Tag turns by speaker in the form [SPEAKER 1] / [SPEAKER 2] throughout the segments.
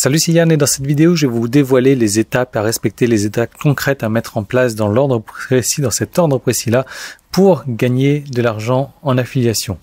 [SPEAKER 1] Salut, c'est Yann et dans cette vidéo, je vais vous dévoiler les étapes à respecter, les étapes concrètes à mettre en place dans l'ordre précis, dans cet ordre précis-là, pour gagner de l'argent en affiliation.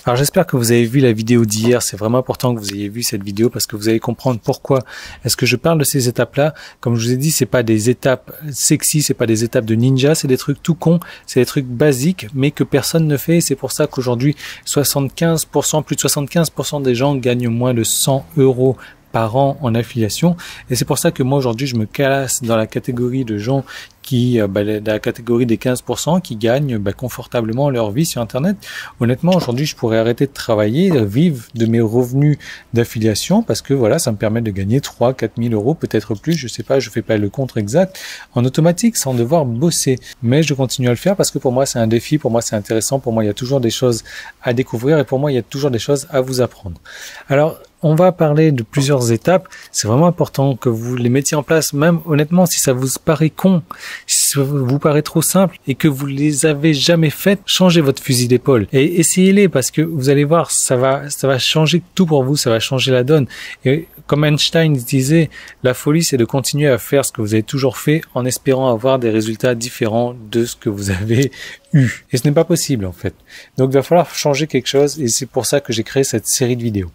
[SPEAKER 1] Alors j'espère que vous avez vu la vidéo d'hier, c'est vraiment important que vous ayez vu cette vidéo parce que vous allez comprendre pourquoi est-ce que je parle de ces étapes-là. Comme je vous ai dit, c'est pas des étapes sexy, c'est pas des étapes de ninja, c'est des trucs tout cons, c'est des trucs basiques mais que personne ne fait. C'est pour ça qu'aujourd'hui 75%, plus de 75% des gens gagnent moins de 100 € par an en affiliation. Et c'est pour ça que moi aujourd'hui je me classe dans la catégorie de gens qui, la catégorie des 15% qui gagnent confortablement leur vie sur Internet. Honnêtement, aujourd'hui, je pourrais arrêter de travailler, vivre de mes revenus d'affiliation parce que voilà, ça me permet de gagner 3-4 000 €, peut-être plus, je sais pas, je fais pas le compte exact, en automatique, sans devoir bosser. Mais je continue à le faire parce que pour moi, c'est un défi, pour moi, c'est intéressant, pour moi, il y a toujours des choses à découvrir et pour moi, il y a toujours des choses à vous apprendre. Alors, on va parler de plusieurs étapes. C'est vraiment important que vous les mettiez en place, même honnêtement, si ça vous paraît con, si ça vous paraît trop simple et que vous les avez jamais faites, changez votre fusil d'épaule et essayez-les parce que vous allez voir, ça va changer tout pour vous, ça va changer la donne. Et comme Einstein disait, la folie, c'est de continuer à faire ce que vous avez toujours fait en espérant avoir des résultats différents de ce que vous avez eu. Et ce n'est pas possible, en fait. Donc, il va falloir changer quelque chose et c'est pour ça que j'ai créé cette série de vidéos.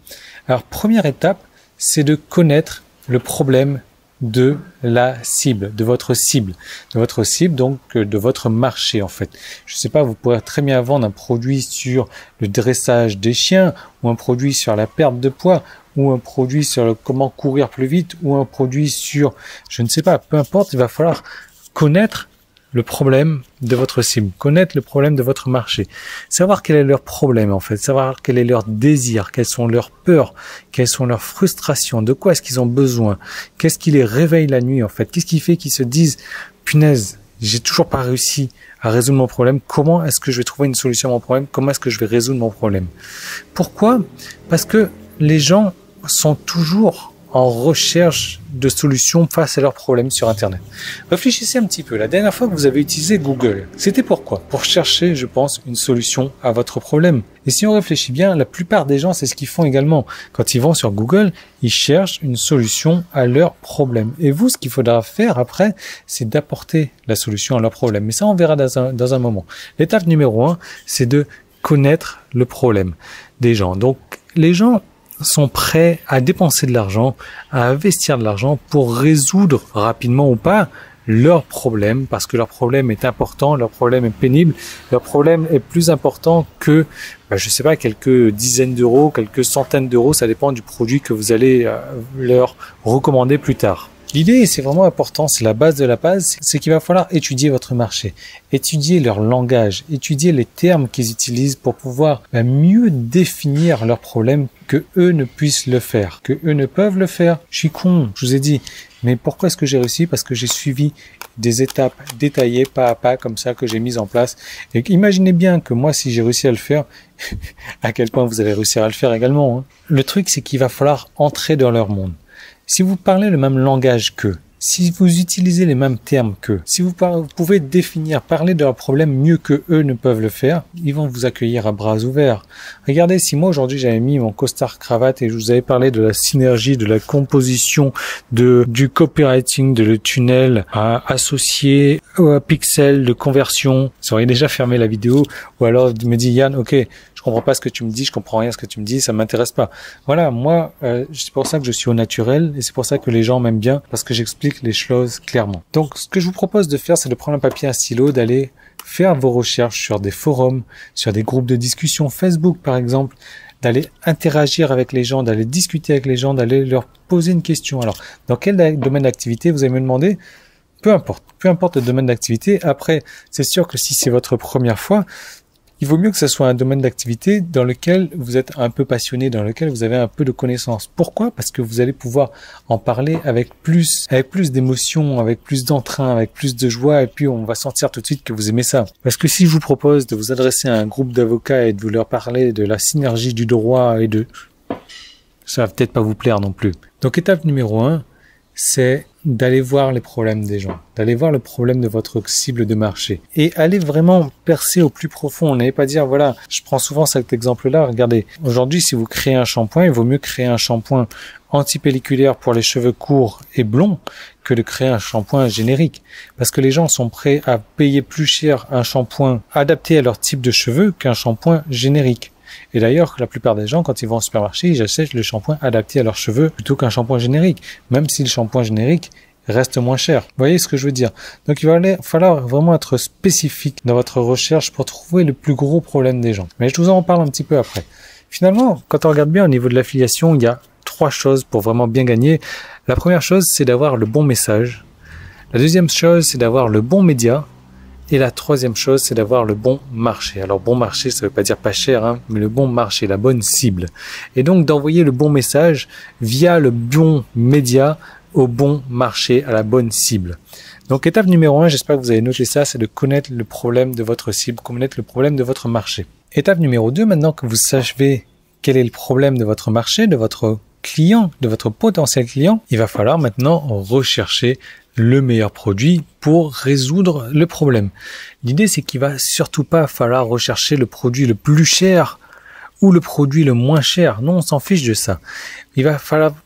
[SPEAKER 1] Alors, première étape, c'est de connaître le problème de la cible, de votre cible, donc de votre marché en fait. Je sais pas, vous pourrez très bien vendre un produit sur le dressage des chiens ou un produit sur la perte de poids ou un produit sur le comment courir plus vite ou un produit sur, je ne sais pas, peu importe, il va falloir connaître le problème de votre cible, connaître le problème de votre marché, savoir quel est leur problème en fait, savoir quel est leur désir, quelles sont leurs peurs, quelles sont leurs frustrations, de quoi est-ce qu'ils ont besoin, qu'est-ce qui les réveille la nuit en fait, qu'est-ce qui fait qu'ils se disent « punaise, j'ai toujours pas réussi à résoudre mon problème, comment est-ce que je vais trouver une solution à mon problème, comment est-ce que je vais résoudre mon problème ?» Pourquoi ? Parce que les gens sont toujours en recherche de solutions face à leurs problèmes sur Internet. Réfléchissez un petit peu. La dernière fois que vous avez utilisé Google, c'était pourquoi ? Pour chercher, je pense, une solution à votre problème. Et si on réfléchit bien, la plupart des gens, c'est ce qu'ils font également. Quand ils vont sur Google, ils cherchent une solution à leur problème. Et vous, ce qu'il faudra faire après, c'est d'apporter la solution à leur problème. Mais ça, on verra dans un moment. L'étape numéro 1, c'est de connaître le problème des gens. Donc, les gens sont prêts à dépenser de l'argent, à investir de l'argent pour résoudre rapidement ou pas leur problème, parce que leur problème est important, leur problème est pénible, leur problème est plus important que, je sais pas, quelques dizaines d'euros, quelques centaines d'euros, ça dépend du produit que vous allez leur recommander plus tard. L'idée, c'est vraiment important, c'est la base de la base, c'est qu'il va falloir étudier votre marché, étudier leur langage, étudier les termes qu'ils utilisent pour pouvoir mieux définir leurs problèmes que eux ne puissent le faire, que eux ne peuvent le faire. Je suis con, je vous ai dit, mais pourquoi est-ce que j'ai réussi ? Parce que j'ai suivi des étapes détaillées, pas à pas, comme ça, que j'ai mises en place. Et imaginez bien que moi, si j'ai réussi à le faire, à quel point vous allez réussir à le faire également, hein. Le truc, c'est qu'il va falloir entrer dans leur monde. Si vous parlez le même langage qu'eux, si vous utilisez les mêmes termes qu'eux, si vous pouvez parler de leurs problèmes mieux que eux ne peuvent le faire, ils vont vous accueillir à bras ouverts. Regardez, si moi aujourd'hui j'avais mis mon costard cravate et je vous avais parlé de la synergie, de la composition, du copywriting, de le tunnel associé au pixel de conversion, ça aurait déjà fermé la vidéo. Ou alors me dit Yann, ok, je comprends pas ce que tu me dis, je comprends rien à ce que tu me dis, ça m'intéresse pas. Voilà, moi, c'est pour ça que je suis au naturel et c'est pour ça que les gens m'aiment bien parce que j'explique les choses clairement. Donc, ce que je vous propose de faire, c'est de prendre un papier, un stylo, d'aller faire vos recherches sur des forums, sur des groupes de discussion Facebook, par exemple, d'aller interagir avec les gens, d'aller discuter avec les gens, d'aller leur poser une question. Alors, dans quel domaine d'activité vous allez me demander ? Peu importe le domaine d'activité. Après, c'est sûr que si c'est votre première fois, il vaut mieux que ce soit un domaine d'activité dans lequel vous êtes un peu passionné, dans lequel vous avez un peu de connaissances. Pourquoi? Parce que vous allez pouvoir en parler avec plus d'émotion, avec plus d'entrain, avec plus de joie, et puis on va sentir tout de suite que vous aimez ça. Parce que si je vous propose de vous adresser à un groupe d'avocats et de vous leur parler de la synergie du droit ça va peut-être pas vous plaire non plus. Donc étape numéro 1, c'est d'aller voir les problèmes des gens, d'aller voir le problème de votre cible de marché et aller vraiment percer au plus profond. On n'allait pas dire, voilà, je prends souvent cet exemple-là, regardez, aujourd'hui, si vous créez un shampoing, il vaut mieux créer un shampoing anti-pelliculaire pour les cheveux courts et blonds que de créer un shampoing générique. Parce que les gens sont prêts à payer plus cher un shampoing adapté à leur type de cheveux qu'un shampoing générique. Et d'ailleurs, la plupart des gens, quand ils vont au supermarché, ils achètent le shampoing adapté à leurs cheveux plutôt qu'un shampoing générique, même si le shampoing générique reste moins cher. Vous voyez ce que je veux dire? Donc il va falloir vraiment être spécifique dans votre recherche pour trouver le plus gros problème des gens. Mais je vous en parle un petit peu après. Finalement, quand on regarde bien au niveau de l'affiliation, il y a 3 choses pour vraiment bien gagner. La première chose, c'est d'avoir le bon message. La deuxième chose, c'est d'avoir le bon média. Et la troisième chose, c'est d'avoir le bon marché. Alors, bon marché, ça veut pas dire pas cher, mais le bon marché, la bonne cible. Et donc, d'envoyer le bon message via le bon média au bon marché, à la bonne cible. Donc, étape numéro 1, j'espère que vous avez noté ça, c'est de connaître le problème de votre cible, connaître le problème de votre marché. Étape numéro 2, maintenant que vous savez quel est le problème de votre marché, de votre client, de votre potentiel client, il va falloir maintenant rechercher le meilleur produit pour résoudre le problème. L'idée, c'est qu'il va surtout pas falloir rechercher le produit le plus cher ou le produit le moins cher. Non, on s'en fiche de ça. Il va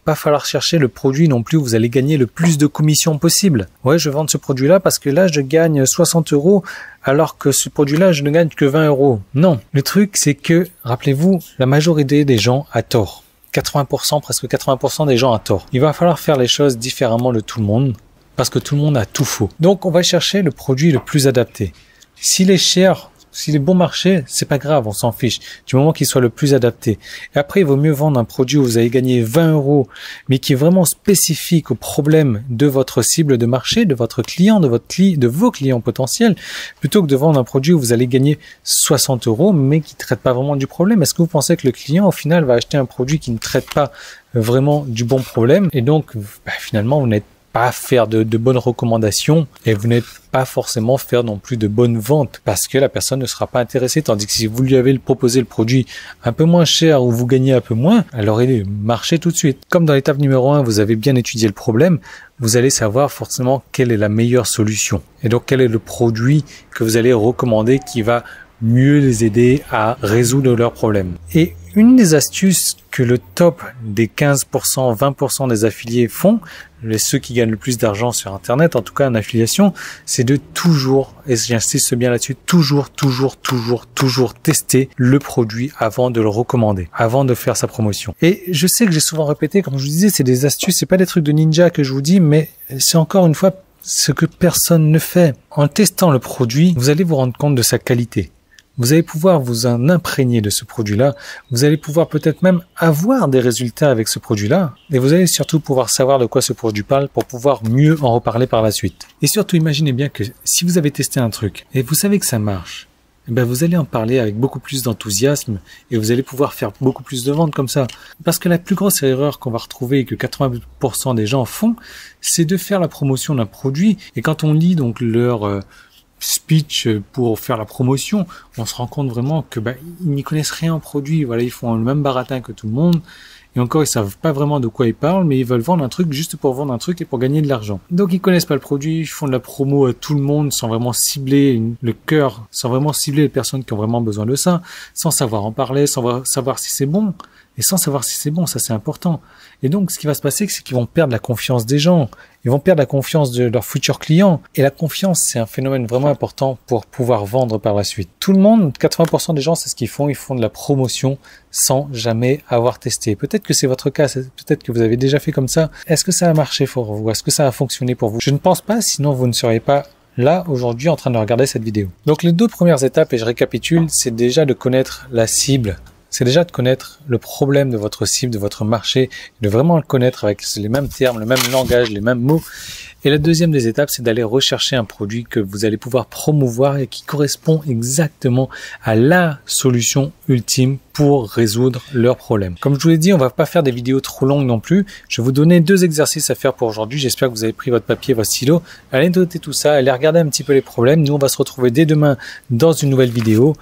[SPEAKER 1] pas falloir chercher le produit non plus où vous allez gagner le plus de commissions possible. Ouais, je vais vendre ce produit-là parce que là, je gagne 60 € alors que ce produit-là, je ne gagne que 20 €. Non. Le truc, c'est que, rappelez-vous, la majorité des gens a tort. 80%, presque 80% des gens a tort. Il va falloir faire les choses différemment de tout le monde. Parce que tout le monde a tout faux. Donc, on va chercher le produit le plus adapté. S'il est cher, s'il est bon marché, c'est pas grave, on s'en fiche. Du moment qu'il soit le plus adapté. Et après, il vaut mieux vendre un produit où vous allez gagner 20 €, mais qui est vraiment spécifique au problème de votre cible de marché, de votre client, de vos clients potentiels, plutôt que de vendre un produit où vous allez gagner 60 €, mais qui traite pas vraiment du problème. Est-ce que vous pensez que le client, au final, va acheter un produit qui ne traite pas vraiment du bon problème? Et donc, finalement, vous n'êtes pas faire de bonnes recommandations et vous n'êtes pas forcément faire non plus de bonnes ventes parce que la personne ne sera pas intéressée. Tandis que si vous lui avez proposé le produit un peu moins cher ou vous gagnez un peu moins, alors il marche tout de suite. Comme dans l'étape numéro 1, vous avez bien étudié le problème, vous allez savoir forcément quelle est la meilleure solution. Et donc quel est le produit que vous allez recommander qui va mieux les aider à résoudre leurs problèmes. Et une des astuces que le top des 15%, 20% des affiliés font, ceux qui gagnent le plus d'argent sur Internet, en tout cas en affiliation, c'est de toujours, et j'insiste bien là-dessus, toujours tester le produit avant de le recommander, avant de faire sa promotion. Et je sais que j'ai souvent répété, comme je vous disais, c'est des astuces, c'est pas des trucs de ninja que je vous dis, mais c'est encore une fois ce que personne ne fait. En testant le produit, vous allez vous rendre compte de sa qualité. Vous allez pouvoir vous en imprégner de ce produit-là. Vous allez pouvoir peut-être même avoir des résultats avec ce produit-là. Et vous allez surtout pouvoir savoir de quoi ce produit parle pour pouvoir mieux en reparler par la suite. Et surtout, imaginez bien que si vous avez testé un truc et vous savez que ça marche, vous allez en parler avec beaucoup plus d'enthousiasme et vous allez pouvoir faire beaucoup plus de ventes comme ça. Parce que la plus grosse erreur qu'on va retrouver et que 80% des gens font, c'est de faire la promotion d'un produit. Et quand on lit donc leur speech pour faire la promotion, on se rend compte vraiment que ils n'y connaissent rien en produit. Voilà, ils font le même baratin que tout le monde. Et encore, ils savent pas vraiment de quoi ils parlent, mais ils veulent vendre un truc juste pour vendre un truc et pour gagner de l'argent. Donc, ils connaissent pas le produit, ils font de la promo à tout le monde sans vraiment cibler le cœur, sans vraiment cibler les personnes qui ont vraiment besoin de ça, sans savoir en parler, sans savoir si c'est bon. Et sans savoir si c'est bon, ça c'est important. Et donc, ce qui va se passer, c'est qu'ils vont perdre la confiance des gens. Ils vont perdre la confiance de leurs futurs clients. Et la confiance, c'est un phénomène vraiment important pour pouvoir vendre par la suite. Tout le monde, 80% des gens, c'est ce qu'ils font. Ils font de la promotion sans jamais avoir testé. Peut-être que c'est votre cas. Peut-être que vous avez déjà fait comme ça. Est-ce que ça a marché pour vous? Est-ce que ça a fonctionné pour vous? Je ne pense pas, sinon vous ne seriez pas là, aujourd'hui, en train de regarder cette vidéo. Donc, les 2 premières étapes, et je récapitule, c'est déjà de connaître la cible. c'est déjà de connaître le problème de votre cible, de votre marché, de vraiment le connaître avec les mêmes termes, le même langage, les mêmes mots. Et la deuxième des étapes, c'est d'aller rechercher un produit que vous allez pouvoir promouvoir et qui correspond exactement à la solution ultime pour résoudre leurs problèmes. Comme je vous l'ai dit, on va pas faire des vidéos trop longues non plus. Je vais vous donner 2 exercices à faire pour aujourd'hui. J'espère que vous avez pris votre papier, votre stylo. Allez noter tout ça, allez regarder un petit peu les problèmes. Nous, on va se retrouver dès demain dans une nouvelle vidéo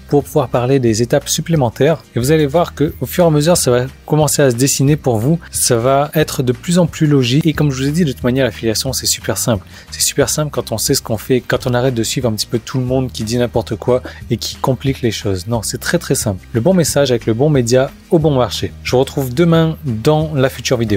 [SPEAKER 1] pour pouvoir parler des étapes supplémentaires. Et vous allez voir que au fur et à mesure, ça va commencer à se dessiner pour vous. Ça va être de plus en plus logique. Et comme je vous ai dit, de toute manière, l'affiliation, c'est super simple. C'est super simple quand on sait ce qu'on fait, quand on arrête de suivre un petit peu tout le monde qui dit n'importe quoi et qui complique les choses. Non, c'est très très simple. Le bon message avec le bon média au bon marché. Je vous retrouve demain dans la future vidéo.